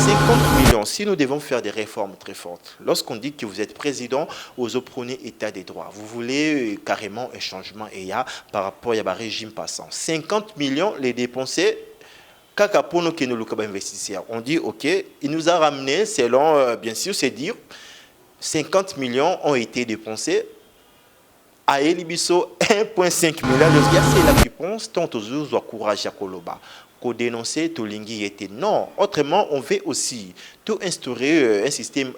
50 millions, si nous devons faire des réformes très fortes, lorsqu'on dit que vous êtes président, vous apprenez état des droits, vous voulez carrément un changement et il y a par rapport à un régime passant. 50 millions, les dépenser, on dit, ok, il nous a ramené, selon, bien sûr, c'est dire, 50 millions ont été dépensés. À Elibiso, 1,5 milliard, c'est la réponse, tant aux autres, au courage à Koloba. Qu'on dénoncer tout l'ingui était non. Autrement, on veut aussi tout instaurer un système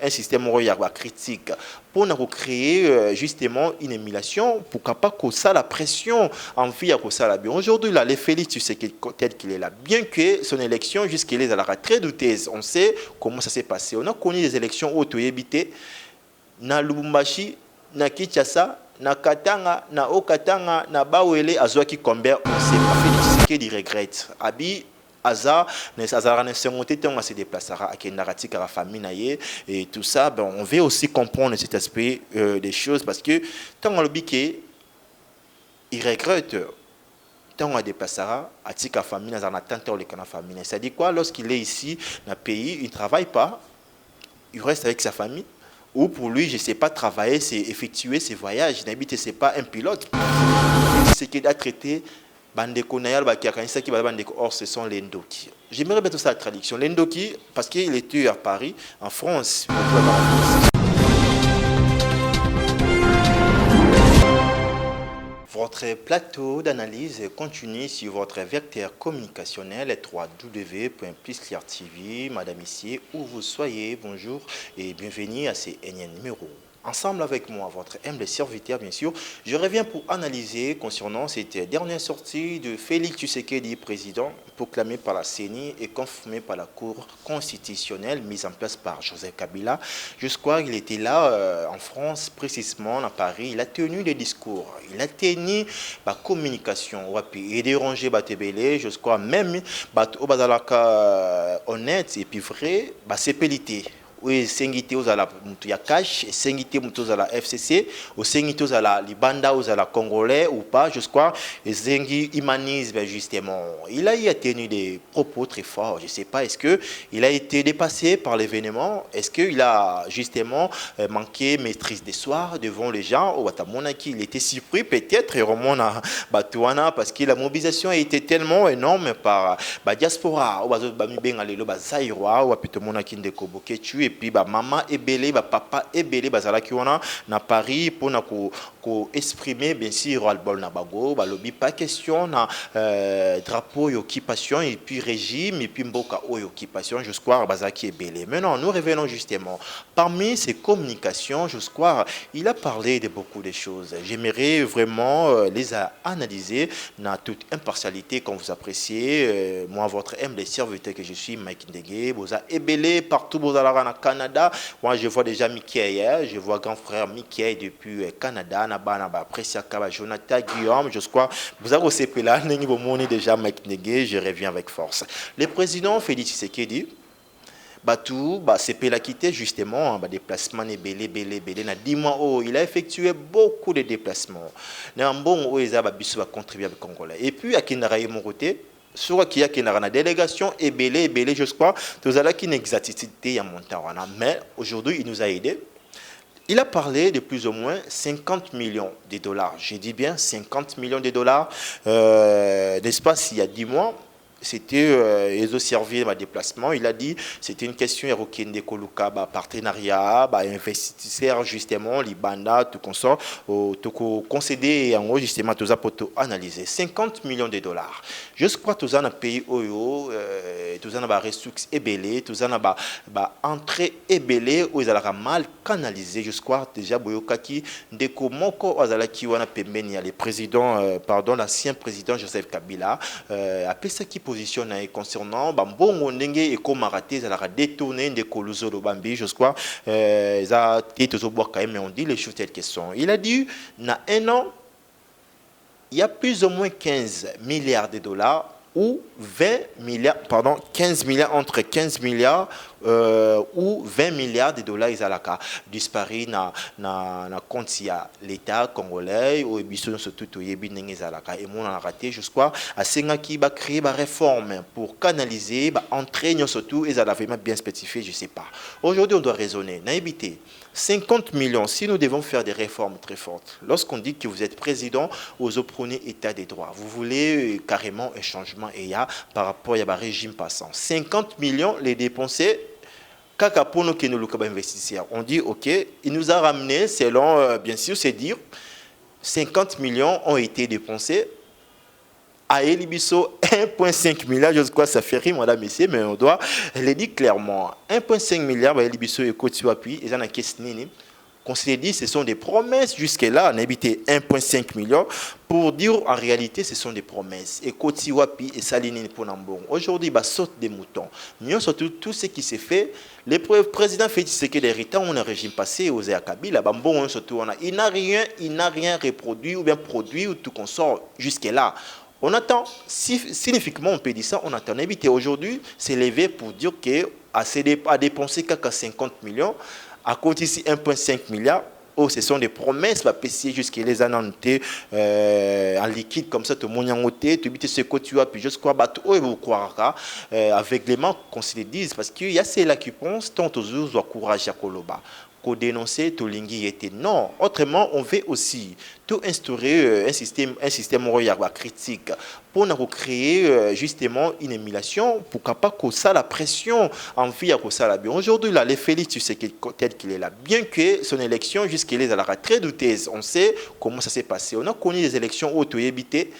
critique pour nous créer justement une émulation pour pas que ça la pression en vie à ça la bien. Aujourd'hui, là, les Félix, tu sais tel qu'il est là, bien que son élection jusqu'à est à la très douteuse. On sait comment ça s'est passé. On a connu les élections auto-ébitées, na Lubumbashi, na Kinshasa, na Katanga, na Okatanga, na Bawele, Azwaki Komber, on sait pas Félix qui regrette. Abi Aza, Azara ne se déplacera à Kenarati car la famille et tout ça, ben, on veut aussi comprendre cet aspect des choses parce que tant on le biquet, il regrette. Tant on déplacera à Tika famille, dans un temps le canard famille. C'est-à-dire quoi, lorsqu'il est ici dans le pays, il ne travaille pas, il reste avec sa famille. Ou pour lui, je ne sais pas travailler, c'est effectuer ses voyages. N'habite, ce n'est pas un pilote. Ce qui est traité, or ce sont les Ndoki. J'aimerais bien tout ça la traduction. Les Ndoki, parce qu'il était à Paris, en France. Votre plateau d'analyse continue sur votre vecteur communicationnel www.pluscleartv. Madame, ici, où vous soyez, bonjour et bienvenue à ces énièmes numéros. Ensemble avec moi, votre humble serviteur, bien sûr, je reviens pour analyser concernant cette dernière sortie de Félix Tshisekedi, président, proclamé par la CENI et confirmé par la Cour constitutionnelle mise en place par Joseph Kabila. Jusqu'à il était là en France, précisément à Paris. Il a tenu des discours, il a tenu la communication, et déranger Batebele, jusqu'à même honnête et puis vrai, c'est pélité. Oui, sengité aux la Moutuya Cash, sengité aux la FCC, ou sengité aux la Libanda, aux la Congolais ou pas, jusqu'à Zengi humanisme justement. Il a tenu des propos très forts. Je ne sais pas, est-ce qu'il a été dépassé par l'événement? Est-ce qu'il a justement manqué maîtrise des soirs devant les gens? Ou il était surpris peut-être, Batouana, parce que la mobilisation a été tellement énorme par la diaspora. Ou et puis maman est belé, papa est belé, bazalaki wana na Paris pour na ko exprimer bien sûr albol na bago, balobi pas question na drapeau et occupation et puis régime et puis mboka occupation jusqu'à bazaki est belé. Maintenant nous revenons justement parmi ces communications jusqu'à il a parlé de beaucoup de choses. J'aimerais vraiment les analyser dans toute impartialité comme vous appréciez. Moi votre humble serviteur que je suis Mike Ndege, vous a ébélé partout vous allez Canada. Moi, je vois déjà Mickey, je vois grand frère Mickey depuis Canada. Jonathan Guillaume, je crois. Vous avez aussi là, déjà Mike Nege, je reviens avec force. Le président Félix Tshisekedi, c'est la quitté justement, déplacement na 10 mois, il a effectué beaucoup de déplacements. Bon, il a contribué avec Congolais. Et puis, à Kinaraï, mon côté, sur qui a une délégation et belé, je crois, tout ça là qui n'exactitude à montant. Mais aujourd'hui, il nous a aidé. Il a parlé de plus ou moins 50 millions de dollars. J'ai dit bien 50 millions de dollars, n'est-ce pas, s'il y a 10 mois. C'était ils ont servi ma déplacement. Il a dit c'était une question de Koluka, partenariat, investisseur justement, Libanda, tout consort, tout concédé en gros justement tout ça pour tout analyser. 50 millions de dollars. Je crois que tout ça dans pays Oyo, tout ça dans les ressources ébélées, tout ça dans entrée ébélée où ils ont mal canalisé. Je crois déjà Boyokaki Ndeko Moko Azalaki wana pembeni le président, pardon, l'ancien président Joseph Kabila, appelé ça qui position concernant Bambongo Ndenge et comme raté ça a détourné de Koluzolo Bambi je crois ça été toujours boire quand même mais on dit les choses telles qu'elles sont. Il a dit dans un an il y a plus ou moins 15 milliards de dollars ou 20 milliards, pardon, 15 milliards, entre 15 milliards ou 20 milliards de dollars izalaka disparu na compte ya l'État congolais ou biso surtout toyebi ndenge izalaka et mon a raté jusqu'à asenga qui va créer ba réforme pour canaliser ba entraîner surtout ezala vraiment bien spécifié, je sais pas. Aujourd'hui on doit raisonner, na éviter 50 millions, si nous devons faire des réformes très fortes, lorsqu'on dit que vous êtes président, vous prenez état des droits, vous voulez carrément un changement et y a par rapport à un régime passant. 50 millions, les dépenser, on dit, ok, il nous a ramené, selon, bien sûr, c'est dire, 50 millions ont été dépensés. À Elibiso, 1,5 milliard, je sais quoi, ça fait rire, madame, messieurs, mais on doit le dire clairement. 1,5 milliard, Elibiso et Kotiwapi, ils en ont questionné. Qu'on s'est dit, ce sont des promesses. Jusque-là, on a habité 1,5 milliard. Pour dire, en réalité, ce sont des promesses. Et Kotiwapi et Saline pour Nambon. Aujourd'hui, bah, saute des moutons. Nous, surtout, tout ce qui s'est fait, le président Félix Tshisekedi d'héritage, on a un régime passé, aux Kabila, bah, bon, surtout, il n'a rien reproduit ou bien produit ou tout qu'on sort jusque-là. On attend, significativement, on peut dire ça, on attend. Éviter aujourd'hui, c'est levé pour dire qu'à dépenser qu'à 50 millions, à côté ici 1,5 milliard, oh, ce sont des promesses, va payer jusqu'à les annoncer en liquide comme ça, tout le monde y a noté, tu dis ce que tu as, puis jusqu'à battre, oh, vous croire, avec les mains qu'on se le dise, parce qu'il y a ceux-là qui pensent, tant aux autres, doit courage à Koloba. Qu'on dénoncer tout lingi était non. Autrement, on veut aussi tout instaurer un système critique pour nous créer justement une émulation pour pas que ça la pression en vie à ça la bien. Aujourd'hui là, les Félix, tu sais tel qu'il est là, bien que son élection jusqu'à les a très douteuse. On sait comment ça s'est passé. On a connu les élections auto-ébité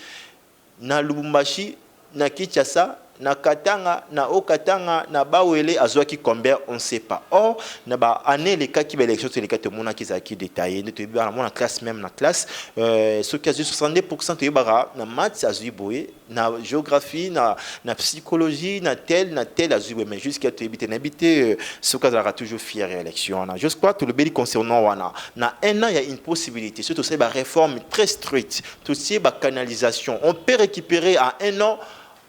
na Lubumbashi, na Kinshasa, na Katanga, na Okatanga, na Bawele, Azwaki combien, on ne sait pas. Or, na ba année les cas qui va élection, c'est les cas de mon qui sont détaillés. Nous te dans la classe même, na classe, ce qui a 70% de bara, na maths azui na géographie, na psychologie, na tel azui mais jusqu'à te habiter, ce cas aura toujours fier élection. Je crois que le béli concernant wana, na un an il y a une possibilité, surtout c'est une réforme très stricte, tout c'est une canalisation. On peut récupérer à un an.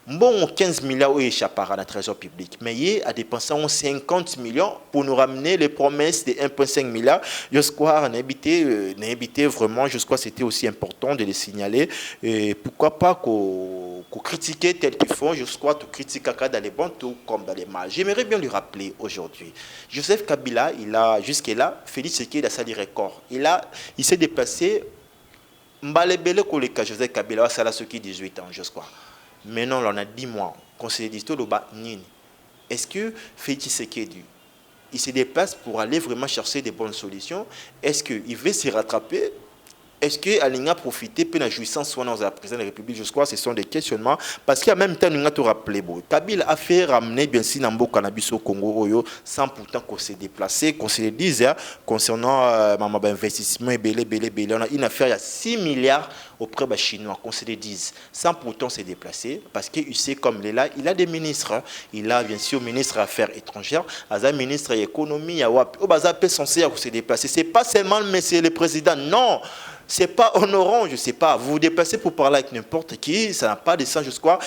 Bon, 15 milliards échappera à la trésor public, mais il a dépensé 50 millions pour nous ramener les promesses de 1,5 milliard. Je crois n'habiter vraiment, je crois que c'était aussi important de les signaler. Et pourquoi pas qu'on critique tel qu'ils font, je crois que critique dans les bons tout comme dans les mal. J'aimerais bien lui rappeler aujourd'hui. Joseph Kabila, il a jusque-là, Félix Tshisekedi a sali record. Il s'est déplacé, Mbalebele Koleka, Joseph Kabila, ça a 18 ans, je crois. Maintenant, on a 10 mois. Conseiller d'histoire, est-ce que Félix Tshisekedi, il se déplace pour aller vraiment chercher des bonnes solutions? Est-ce qu'il veut se rattraper? Est-ce qu'il a profité de la jouissance soit dans la présidence de la République? Je crois que ce sont des questionnements. Parce qu'en même temps, nous avons rappelé, Kabila a fait ramener bien sûr Nambo Cannabis au Congo sans pourtant qu'on s'est déplacé, qu'on se le dise concernant l'investissement belé. On a une affaire, il y a 6 milliards auprès des Chinois, qu'on se le dise, sans pourtant se déplacer. Parce qu'il sait comme il est là, il a des ministres. Il a bien sûr ministre des Affaires étrangères, il a ministre de l'économie, il a censé se déplacer. Ce n'est pas seulement monsieur le président, non. C'est pas honorant, je sais pas. Vous vous déplacez pour parler avec n'importe qui, ça n'a pas de sens jusqu'à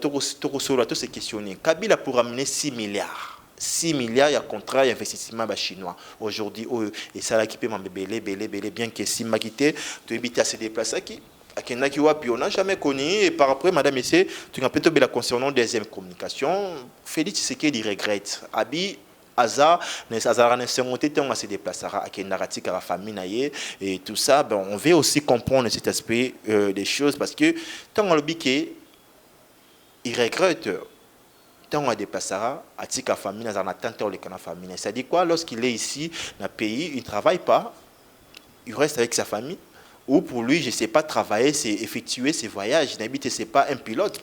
tout se questionner. Kabila pour amener 6 milliards. 6 milliards, il y a contrat, il y a investissement chinois. Aujourd'hui, et ça l'a équipé, belé, bien que si m'a quitté, tu évites à se déplacer qui. On n'a jamais connu, et par après, madame, messieurs, tu as peut-être la concernant deuxième communication. Félix Tshisekedi regrette. Abi, Aza, on se déplacera avec une narrative à la famille et tout ça. Ben, on veut aussi comprendre cet aspect des choses parce que tant on le dit il regrette, tant on déplacera à la famille, dans attente de la famille. C'est-à-dire quoi, lorsqu'il est ici dans le pays, il ne travaille pas, il reste avec sa famille. Ou pour lui, je ne sais pas, travailler, c'est effectuer ses voyages. N'habite, ce n'est pas un pilote,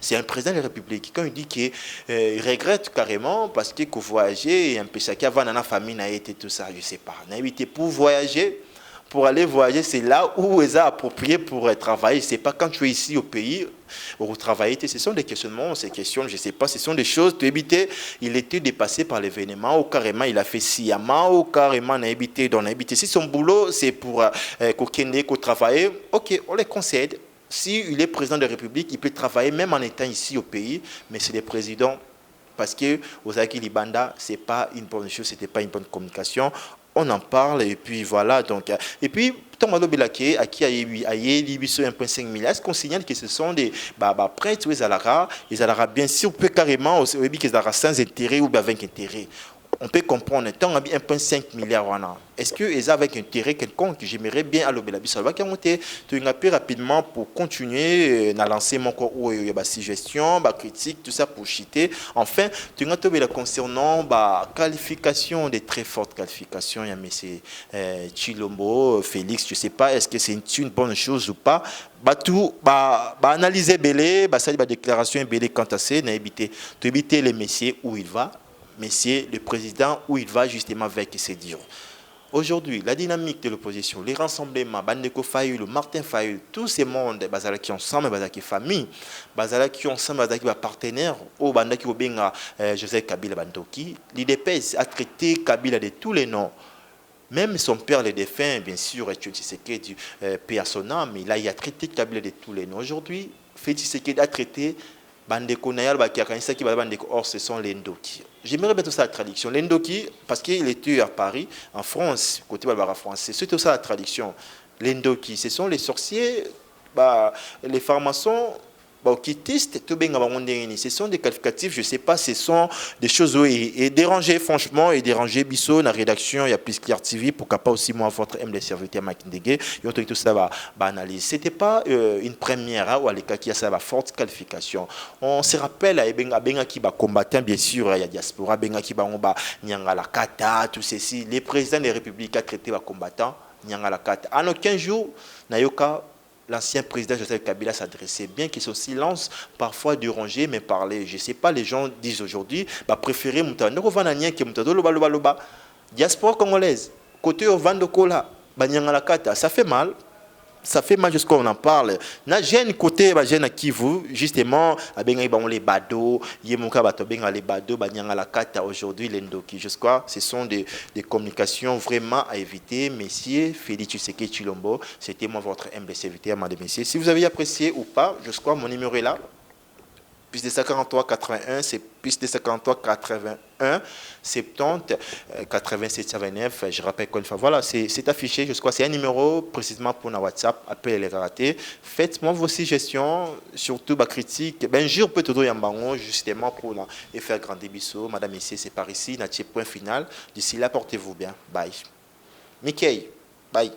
c'est un président de la République. Quand il dit qu'il regrette carrément parce qu'il voyager, un peu chacun va dans la famille, n'a été tout ça, je ne sais pas. N'habite pour voyager, pour aller voyager, c'est là où ils sont appropriés pour travailler. Ce n'est pas quand tu es ici au pays où travailler. Ce sont des questionnements, ces questions, je ne sais pas, ce sont des choses. Tu habitais, il était dépassé par l'événement, ou carrément il a fait sciemment, ou carrément il a habité dans l'habité. Si son boulot, c'est pour qu'on travaille, ok, on les concède. s'il est président de la République, il peut travailler même en étant ici au pays, mais c'est le président. Parce que Ozaki Libanda, ce n'est pas une bonne chose, ce n'était pas une bonne communication. On en parle et puis voilà. Donc, et puis, Tomado Belake, à qui a eu 1,5 milliard, est-ce qu'on signale que ce sont des prêtres ou les Alara, bien sûr, peut carrément, au début qu'ils aura sans intérêt ou avec intérêt. On peut comprendre, tant 1,5 milliard, est-ce qu'ils ont avec intérêt quelconque? J'aimerais bien à l'Obélabi Salva qui a monté plus rapidement pour continuer à lancer mon corps où il y a des suggestions, des critiques, tout ça pour chiter. Enfin, tu as tout concernant la qualification, des très fortes qualifications. Il y a M. Chilombo, Félix, je ne sais pas, est-ce que c'est une bonne chose ou pas? Tout, analyser Belé, ça dit déclaration Belé quant à ça, éviter les messieurs où il va. Messieurs, le président, où il va justement avec ses dires. Aujourd'hui, la dynamique de l'opposition, les rassemblements, Bandeko Fayulu, Martin Fayulu, tous ces mondes, qui ensemble, qui famille, qui ensemble, qui partenaires, au Bandaki Obenga, Joseph Kabila Bandoki, l'IDPS a traité Kabila de tous les noms. Même son père, le défunt, bien sûr, Tshisekedi, paix à son âme, il a traité Kabila de tous les noms. Aujourd'hui, Félix Tshisekedi a traité Bandeko Nayal, or ce sont les Ndoki. J'aimerais bien tout ça la traduction. Les Ndoki, parce qu'il était à Paris, en France, côté Barbara français, c'est tout ça la traduction. Les Ndoki, ce sont les sorciers, les pharmaciens, ce sont des qualificatifs, je ne sais pas, ce sont des choses et déranger, franchement, et déranger Bissot, la rédaction, il y a plus Claire TV, pourquoi pas aussi moi, votre M des serviteurs Makindege, et tout ça va analyser. Ce n'était pas une première, où à l'écart qui a ça, forte qualification. On se rappelle, à Benga qui va combattant, bien sûr, il y a diaspora, Benga qui va Nyangala Kata, tout ceci. Les présidents des républiques ont traité les combattants, Nyangala Kata. En aucun jour, Nayoka, l'ancien président Joseph Kabila s'adressait, bien que son silence parfois dérangé, mais parlait. Je ne sais pas, les gens disent aujourd'hui, préférer Moutano Vananien que Moutado Loba. Diaspora congolaise, côté Ovando Kola, Banyangalakata, ça fait mal. Ça fait mal jusqu'à on en parle. Na jeune côté ba jeune qui vous justement abenga ba on les bado, yemuka ba to benga les bado banyanga la kata aujourd'hui l'endoki. Jusqu'à ce sont des communications vraiment à éviter. Messieurs Félix Tshisekedi Tshilombo, c'était moi votre humble serviteur, mesdames et messieurs. Si vous avez apprécié ou pas, jusqu'à mon numéro est là. Plus de 143 81, c'est plus de 143 81 70 87 29. Je rappelle une fois, voilà, c'est affiché, je crois, c'est un numéro précisément pour notre WhatsApp, appelez les ratés. Faites-moi vos suggestions, surtout ma critique. Ben, je peux te donner un bango justement pour faire grandir Bissot. Madame, messieurs, c'est par ici, notre point final. D'ici là, portez-vous bien. Bye. Mickey, bye.